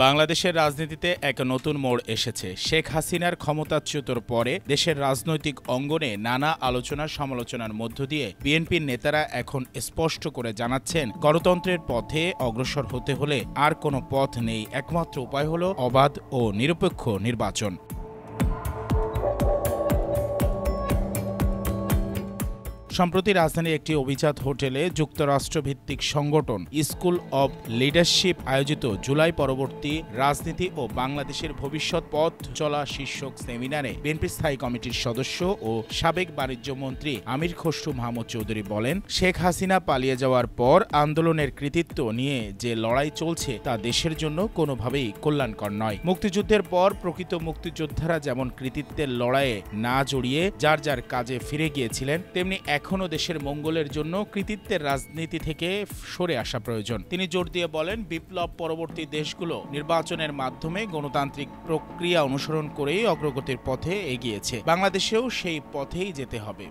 বাংলাদেশের রাজনীতিতে এক নতুন মোড় এসেছে। শেখ হাসিনার ক্ষমতাচ্যুতর পরে দেশের রাজনৈতিক অঙ্গনে নানা আলোচনা সমালোচনার মধ্য দিয়ে বিএনপির নেতারা এখন স্পষ্ট করে জানাচ্ছেন, গণতন্ত্রের পথে অগ্রসর হতে হলে আর কোনো পথ নেই, একমাত্র উপায় হলো অবাধ ও নিরপেক্ষ নির্বাচন। সম্প্রতি রাজধানীর একটি অভিজাত হোটেলে যুক্তরাষ্ট্রভিত্তিক সংগঠন স্কুল অব লিডারশিপ আয়োজিত জুলাই পরবর্তী রাজনীতি ও বাংলাদেশের ভবিষ্যৎ পথ চলা শীর্ষক সেমিনারে বিএনপি স্থায়ী কমিটির সদস্য ও সাবেক বাণিজ্য মন্ত্রী আমির খসরু মাহমুদ চৌধুরী বলেন, শেখ হাসিনা পালিয়ে যাওয়ার পর আন্দোলনের কৃতিত্ব নিয়ে যে লড়াই চলছে তা দেশের জন্য কোনোভাবেই কল্যাণকর নয়। মুক্তিযুদ্ধের পর প্রকৃত মুক্তিযোদ্ধারা যেমন কৃতিত্বের লড়াইয়ে না জড়িয়ে যার যার কাজে ফিরে গিয়েছিলেন, তেমনি এখনও দেশের মঙ্গলের জন্য কৃতিত্বের রাজনীতি থেকে সরে আসা প্রয়োজন। তিনি জোর দিয়ে বলেন, বিপ্লব পরবর্তী দেশগুলো নির্বাচনের মাধ্যমে গণতান্ত্রিক প্রক্রিয়া অনুসরণ করেই অগ্রগতির পথে এগিয়েছে, বাংলাদেশেও সেই পথেই যেতে হবে।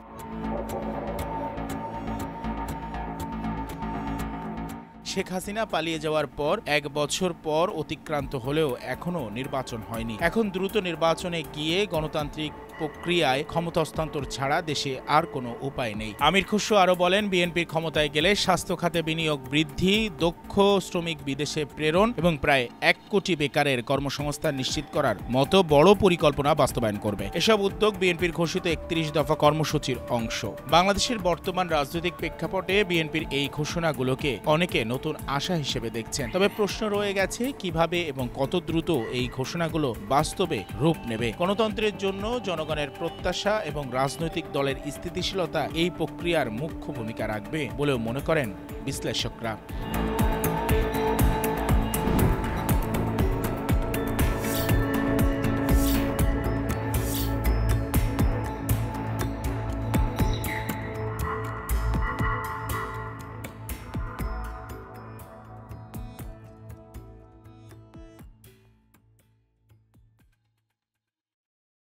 শেখ হাসিনা পালিয়ে যাওয়ার পর 1 বছর পর অতিক্রান্ত হলেও এখনও নির্বাচন হয়নি। এখন দ্রুত নির্বাচনে গিয়ে গণতান্ত্রিক প্রক্রিয়ায় ক্ষমতা হস্তান্তর ছাড়া দেশে আর কোনো উপায় নেই। আমির খসরু আরও বলেন, বিএনপির ক্ষমতায় গেলে স্বাস্থ্য খাতে বিনিয়োগ বৃদ্ধি, দক্ষ শ্রমিক বিদেশে প্রেরণ এবং প্রায় 1 কোটি বেকারের কর্মসংস্থান নিশ্চিত করার মতো বড় পরিকল্পনা বাস্তবায়ন করবে। এসব উদ্যোগ বিএনপির ঘোষিত 31 দফা কর্মসূচির অংশ। বাংলাদেশের বর্তমান রাজনৈতিক প্রেক্ষাপটে বিএনপির এই ঘোষণাগুলোকে অনেকে নতুন আশা হিসেবে দেখছেন। তবে প্রশ্ন রয়ে গেছে, কিভাবে এবং কত দ্রুত এই ঘোষণাগুলো বাস্তবে রূপ নেবে। গণতন্ত্রের জন্য জনগণের প্রত্যাশা এবং রাজনৈতিক দলের স্থিতিশীলতা এই প্রক্রিয়ার মুখ্য ভূমিকা রাখবে বলেও মনে করেন বিশ্লেষকরা।